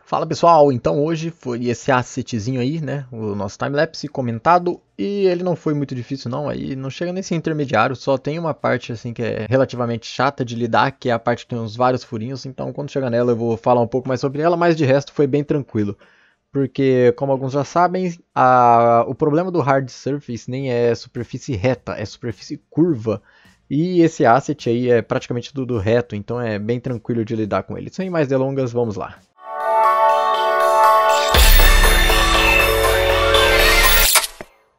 Fala pessoal, então hoje foi esse assetzinho aí, né, o nosso timelapse comentado, e ele não foi muito difícil não, aí não chega nem a ser intermediário, só tem uma parte assim que é relativamente chata de lidar, que é a parte que tem uns vários furinhos, então quando chegar nela eu vou falar um pouco mais sobre ela, mas de resto foi bem tranquilo. Porque, como alguns já sabem, o problema do hard surface nem é superfície reta, é superfície curva. E esse asset aí é praticamente tudo reto, então é bem tranquilo de lidar com ele. Sem mais delongas, vamos lá.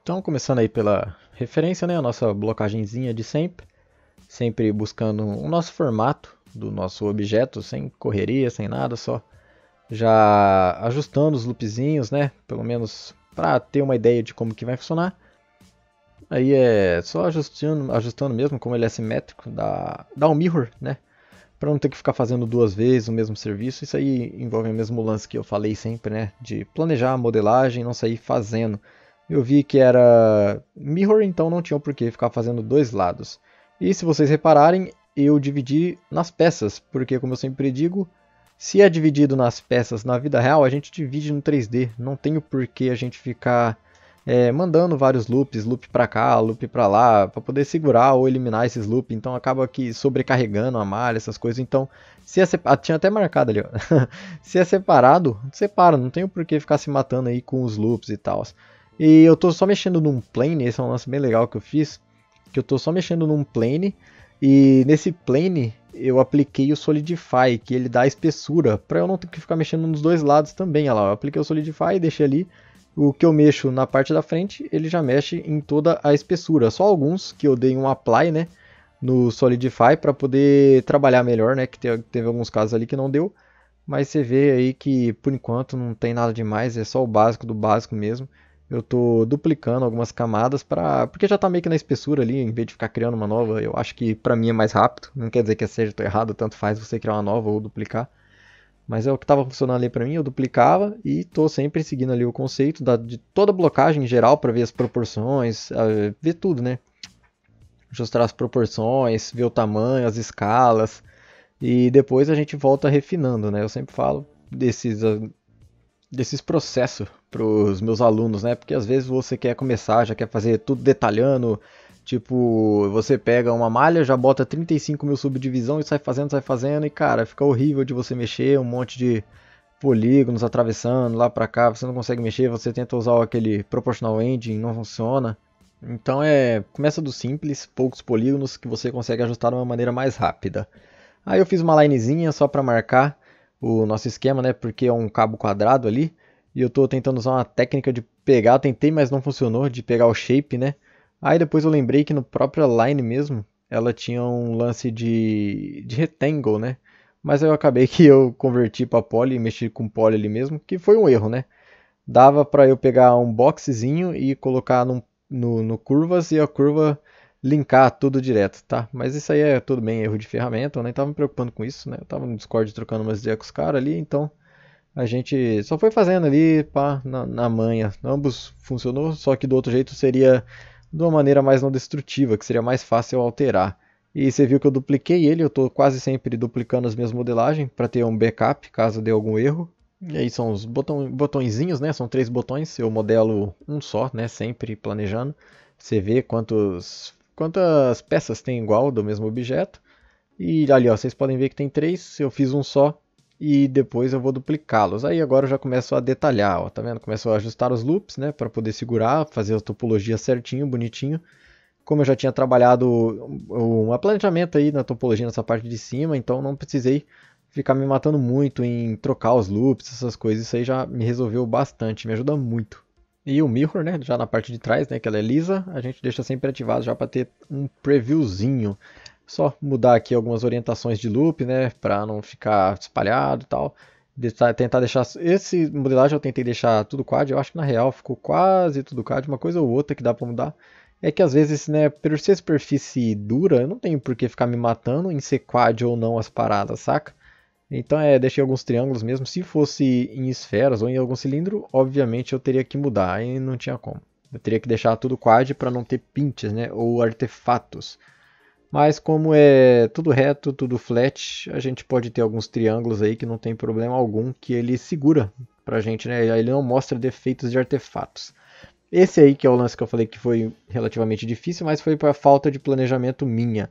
Então, começando aí pela referência, né, a nossa blocagenzinha de sempre, sempre buscando o nosso formato do nosso objeto, sem correria, sem nada, só já ajustando os loopzinhos, né, pelo menos para ter uma ideia de como que vai funcionar. Aí é só ajustando mesmo, como ele é simétrico, dá um mirror, né, para não ter que ficar fazendo duas vezes o mesmo serviço. Isso aí envolve o mesmo lance que eu falei sempre, né, de planejar a modelagem e não sair fazendo. Eu vi que era mirror, então não tinha por que ficar fazendo dois lados. E se vocês repararem, eu dividi nas peças, porque como eu sempre digo, se é dividido nas peças na vida real, a gente divide no 3D. Não tem o porquê a gente ficar mandando vários loops, loop para cá, loop para lá, para poder segurar ou eliminar esses loops. Então acaba que sobrecarregando a malha, essas coisas. Então, se é tinha até marcado ali, ó. Se é separado, separa, não tem o porquê ficar se matando aí com os loops e tal. E eu tô só mexendo num plane, esse é um lance bem legal que eu fiz, que eu tô só mexendo num plane, e nesse plane eu apliquei o Solidify, que ele dá espessura, para eu não ter que ficar mexendo nos dois lados também. Olha lá, eu apliquei o Solidify e deixei ali, o que eu mexo na parte da frente, ele já mexe em toda a espessura. Só alguns que eu dei um Apply, né, no Solidify para poder trabalhar melhor, né, que teve alguns casos ali que não deu, mas você vê aí que por enquanto não tem nada demais, é só o básico do básico mesmo. Eu tô duplicando algumas camadas porque já tá meio que na espessura ali, em vez de ficar criando uma nova, eu acho que pra mim é mais rápido. Não quer dizer que é certo ou errado, tanto faz você criar uma nova ou duplicar. Mas é o que estava funcionando ali pra mim, eu duplicava e tô sempre seguindo ali o conceito de toda a blocagem em geral para ver as proporções, ver tudo, né? Ajustar as proporções, ver o tamanho, as escalas e depois a gente volta refinando, né? Eu sempre falo desses processos para os meus alunos, né? Porque às vezes você quer começar, já quer fazer tudo detalhando, tipo, você pega uma malha, já bota 35 mil subdivisão e sai fazendo, e cara, fica horrível de você mexer, um monte de polígonos atravessando lá para cá, você não consegue mexer, você tenta usar aquele Proportional Engine, não funciona. Então começa do simples, poucos polígonos que você consegue ajustar de uma maneira mais rápida. Aí eu fiz uma linezinha só para marcar o nosso esquema, né? Porque é um cabo quadrado ali. E eu estou tentando usar uma técnica de pegar, tentei, mas não funcionou, de pegar o shape, né? Aí depois eu lembrei que no próprio line mesmo, ela tinha um lance de rectangle, né? Mas eu acabei que eu converti para poly e mexi com poly ali mesmo, que foi um erro, né? Dava para eu pegar um boxezinho e colocar no curvas e a curva linkar tudo direto, tá? Mas isso aí é tudo bem, erro de ferramenta, eu nem tava me preocupando com isso, né? Eu tava no Discord trocando umas ideias com os caras ali, então a gente só foi fazendo ali, pá, na manha. Ambos funcionou, só que do outro jeito seria de uma maneira mais não destrutiva, que seria mais fácil alterar. E você viu que eu dupliquei ele, eu tô quase sempre duplicando as minhas modelagens para ter um backup caso dê algum erro. E aí são os botõezinhos, né? São 3 botões, eu modelo um só, né? Sempre planejando. Você vê quantas peças tem igual do mesmo objeto. E ali, ó, vocês podem ver que tem 3, eu fiz um só e depois eu vou duplicá-los. Aí agora eu já começo a detalhar, ó, tá vendo? Começo a ajustar os loops, né, para poder segurar, fazer a topologia certinho, bonitinho. Como eu já tinha trabalhado um planejamento aí na topologia nessa parte de cima, então não precisei ficar me matando muito em trocar os loops, essas coisas. Isso aí já me resolveu bastante, me ajuda muito. E o mirror, né, já na parte de trás, né, que ela é lisa, a gente deixa sempre ativado já para ter um previewzinho. Só mudar aqui algumas orientações de loop, né, para não ficar espalhado e tal. Tentar deixar esse modelagem eu tentei deixar tudo quad, eu acho que na real ficou quase tudo quad. Uma coisa ou outra que dá para mudar é que às vezes, né, por ser superfície dura, eu não tenho por que ficar me matando em ser quad ou não as paradas, saca? Então deixei alguns triângulos mesmo. Se fosse em esferas ou em algum cilindro, obviamente eu teria que mudar, aí não tinha como. Eu teria que deixar tudo quad para não ter pinches, né, ou artefatos. Mas como é tudo reto, tudo flat, a gente pode ter alguns triângulos aí que não tem problema algum, que ele segura pra gente, né? Ele não mostra defeitos de artefatos. Esse aí que é o lance que eu falei que foi relativamente difícil, mas foi para falta de planejamento minha.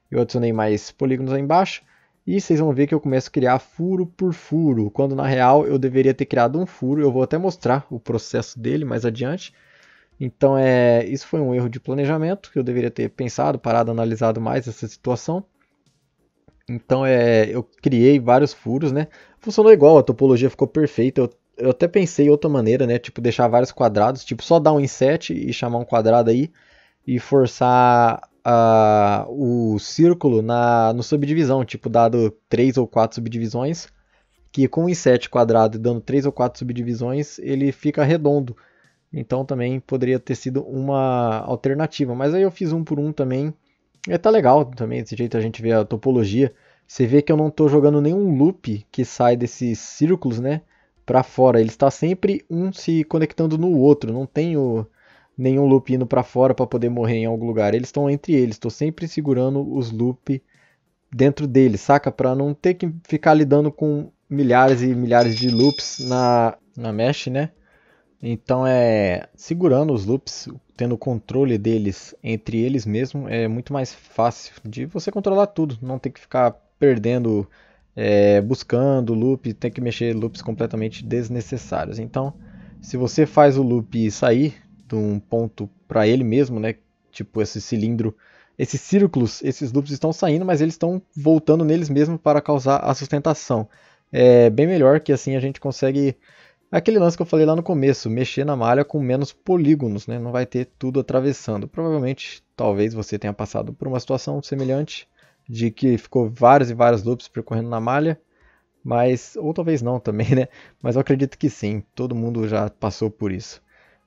Eu adicionei mais polígonos aí embaixo e vocês vão ver que eu começo a criar furo por furo, quando na real eu deveria ter criado um furo. Eu vou até mostrar o processo dele mais adiante. Então isso foi um erro de planejamento, que eu deveria ter pensado, parado, analisado mais essa situação. Então eu criei vários furos, né? Funcionou igual, a topologia ficou perfeita. Eu até pensei em outra maneira, né? Tipo, deixar vários quadrados, tipo, só dar um inset e chamar um quadrado aí e forçar o círculo no subdivisão, tipo, dado 3 ou 4 subdivisões, que com um inset quadrado e dando 3 ou 4 subdivisões, ele fica redondo. Então também poderia ter sido uma alternativa. Mas aí eu fiz um por um também. E tá legal também, desse jeito a gente vê a topologia. Você vê que eu não estou jogando nenhum loop que sai desses círculos, né, para fora. Ele está sempre um se conectando no outro. Não tenho nenhum loop indo para fora para poder morrer em algum lugar. Eles estão entre eles. Estou sempre segurando os loop dentro deles, saca? Para não ter que ficar lidando com milhares e milhares de loops na mesh, né? Então segurando os loops, tendo controle deles entre eles mesmo, é muito mais fácil de você controlar tudo, não ter que ficar perdendo, buscando loop, ter que mexer loops completamente desnecessários. Então, se você faz o loop sair de um ponto para ele mesmo, né, tipo esse cilindro, esses círculos, esses loops estão saindo, mas eles estão voltando neles mesmos para causar a sustentação. É bem melhor que assim a gente consegue. Aquele lance que eu falei lá no começo, mexer na malha com menos polígonos, né? Não vai ter tudo atravessando. Provavelmente, talvez você tenha passado por uma situação semelhante, de que ficou vários e vários loops percorrendo na malha, mas ou talvez não também, né? Mas eu acredito que sim, todo mundo já passou por isso.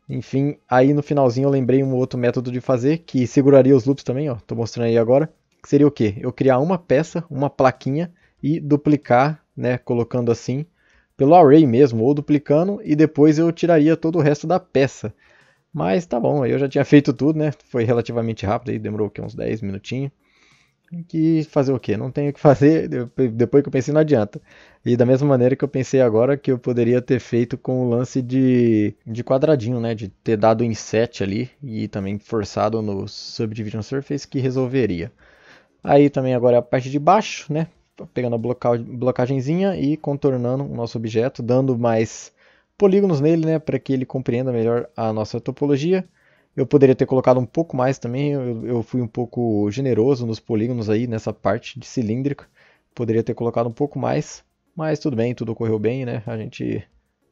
Enfim, aí no finalzinho eu lembrei um outro método de fazer que seguraria os loops também, ó. Tô mostrando aí agora. Que seria o quê? Eu criar uma peça, uma plaquinha e duplicar, né, colocando assim pelo array mesmo, ou duplicando, e depois eu tiraria todo o resto da peça. Mas tá bom, eu já tinha feito tudo, né? Foi relativamente rápido, aí demorou uns 10 minutinhos. Tem que fazer o quê? Não tenho o que fazer, depois que eu pensei não adianta. E da mesma maneira que eu pensei agora que eu poderia ter feito com o lance de quadradinho, né? De ter dado inset ali e também forçado no Subdivision Surface que resolveria. Aí também agora é a parte de baixo, né? Pegando a blocagenzinha e contornando o nosso objeto, dando mais polígonos nele, né? Para que ele compreenda melhor a nossa topologia. Eu poderia ter colocado um pouco mais também, eu fui um pouco generoso nos polígonos aí nessa parte de cilíndrica. Poderia ter colocado um pouco mais, mas tudo bem, tudo ocorreu bem, né? A gente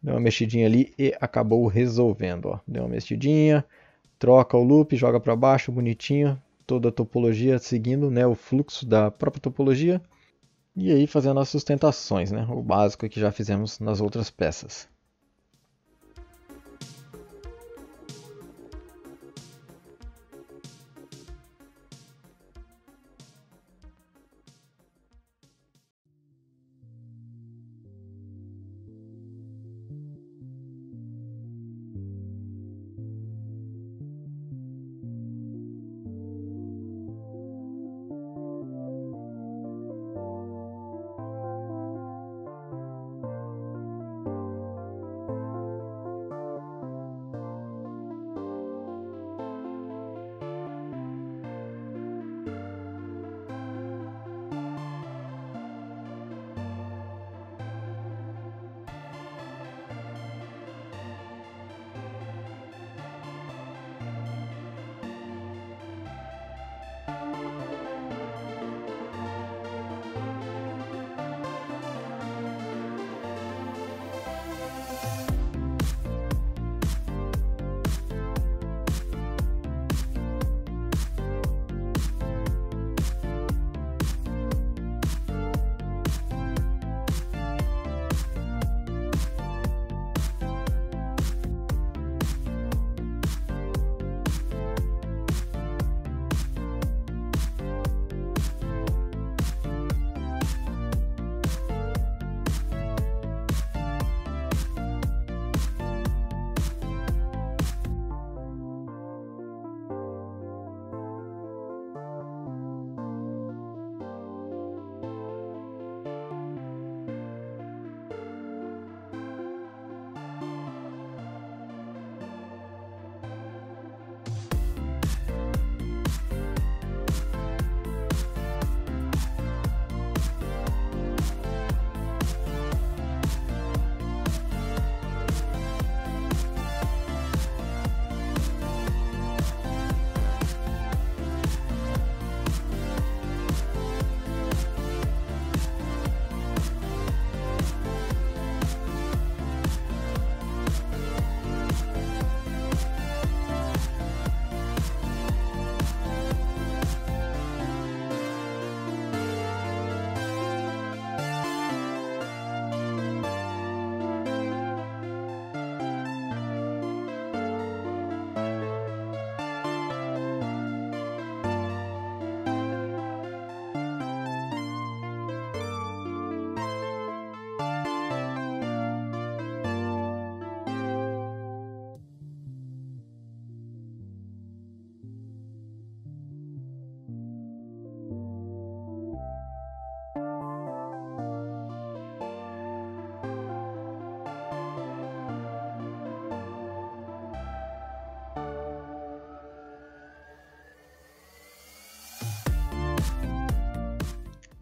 deu uma mexidinha ali e acabou resolvendo, ó. Deu uma mexidinha, troca o loop, joga para baixo, bonitinho, toda a topologia seguindo, né, o fluxo da própria topologia. E aí fazendo as sustentações, né, o básico que já fizemos nas outras peças.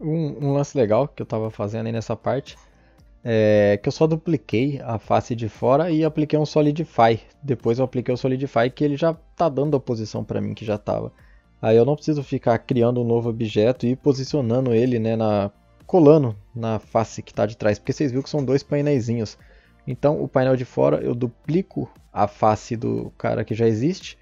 Um lance legal que eu tava fazendo aí nessa parte é que eu só dupliquei a face de fora e apliquei um Solidify. Depois eu apliquei o Solidify que ele já tá dando a posição para mim que já tava. Aí eu não preciso ficar criando um novo objeto e posicionando ele, né, colando na face que está de trás, porque vocês viram que são dois painéisinhos. Então o painel de fora eu duplico a face do cara que já existe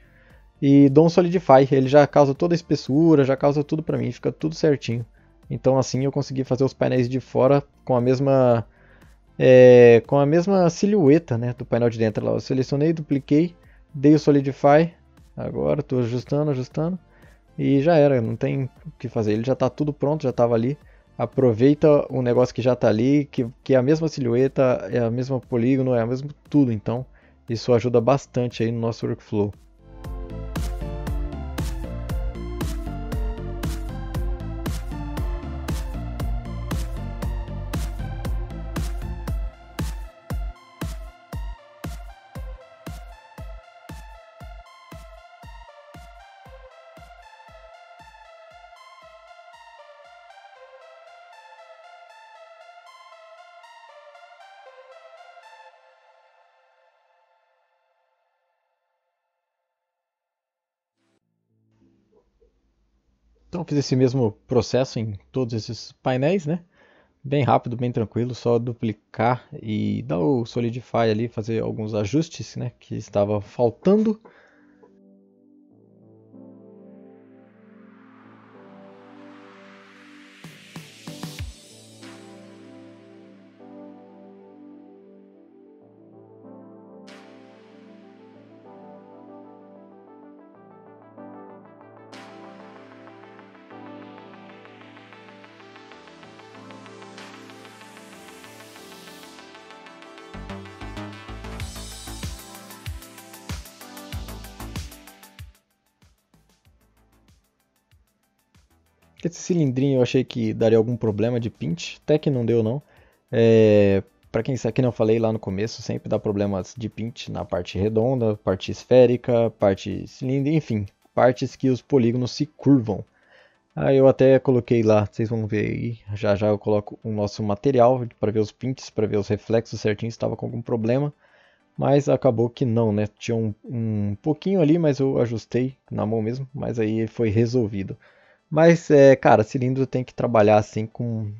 e dou um Solidify. Ele já causa toda a espessura, já causa tudo para mim, fica tudo certinho. Então assim eu consegui fazer os painéis de fora com a mesma silhueta, né, do painel de dentro. Lá eu selecionei, dupliquei, dei o Solidify. Agora estou ajustando. E já era, não tem o que fazer, ele já está tudo pronto, já estava ali. Aproveita o negócio que já está ali, que é a mesma silhueta, é a mesma polígono, é o mesmo tudo. Então isso ajuda bastante aí no nosso workflow. Então fiz esse mesmo processo em todos esses painéis, né? Bem rápido, bem tranquilo, só duplicar e dar o Solidify ali, fazer alguns ajustes, né, que estava faltando. Esse cilindrinho eu achei que daria algum problema de pinch, até que não deu não. Para quem sabe, que não falei lá no começo, sempre dá problemas de pinch na parte redonda, parte esférica, parte cilíndrica, enfim, partes que os polígonos se curvam. Aí eu até coloquei lá, vocês vão ver aí, já já eu coloco o nosso material para ver os pinches, para ver os reflexos certinho se estava com algum problema. Mas acabou que não, né? Tinha um pouquinho ali, mas eu ajustei na mão mesmo, mas aí foi resolvido. Mas, cara, cilindro tem que trabalhar assim com.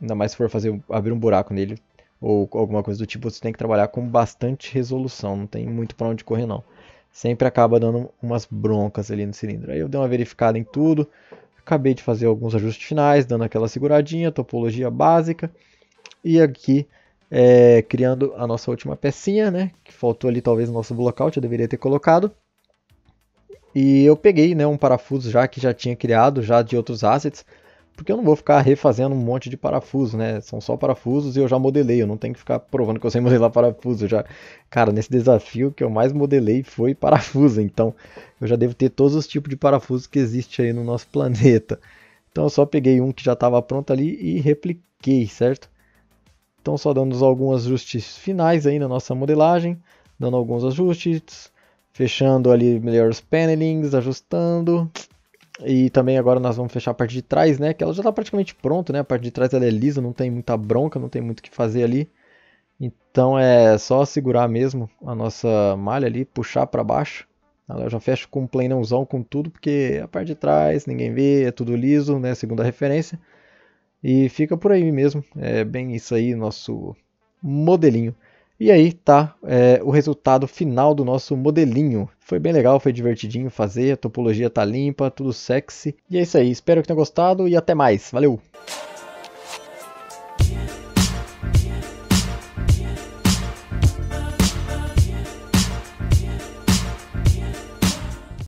Ainda mais se for abrir um buraco nele ou alguma coisa do tipo, você tem que trabalhar com bastante resolução, não tem muito para onde correr não. Sempre acaba dando umas broncas ali no cilindro. Aí eu dei uma verificada em tudo, acabei de fazer alguns ajustes finais, dando aquela seguradinha, topologia básica. E aqui, criando a nossa última pecinha, né? Que faltou ali talvez no nosso blockout, eu deveria ter colocado. E eu peguei, né, um parafuso já que já tinha criado, já de outros assets, porque eu não vou ficar refazendo um monte de parafuso, né? São só parafusos e eu já modelei, eu não tenho que ficar provando que eu sei modelar parafuso. Já, cara, nesse desafio que eu mais modelei foi parafuso, então eu já devo ter todos os tipos de parafusos que existe aí no nosso planeta. Então eu só peguei um que já estava pronto ali e repliquei, certo? Então só dando alguns ajustes finais aí na nossa modelagem, dando alguns ajustes, fechando ali melhor os panelings, ajustando. E também agora nós vamos fechar a parte de trás, né? Que ela já está praticamente pronta, né? A parte de trás ela é lisa, não tem muita bronca, não tem muito o que fazer ali. Então é só segurar mesmo a nossa malha ali, puxar para baixo. Eu já fecho com um planãozão com tudo, porque a parte de trás ninguém vê, é tudo liso, né? Segundo a referência. E fica por aí mesmo, é bem isso aí, nosso modelinho. E aí tá o resultado final do nosso modelinho. Foi bem legal, foi divertidinho fazer, a topologia tá limpa, tudo sexy. E é isso aí, espero que tenham gostado e até mais, valeu!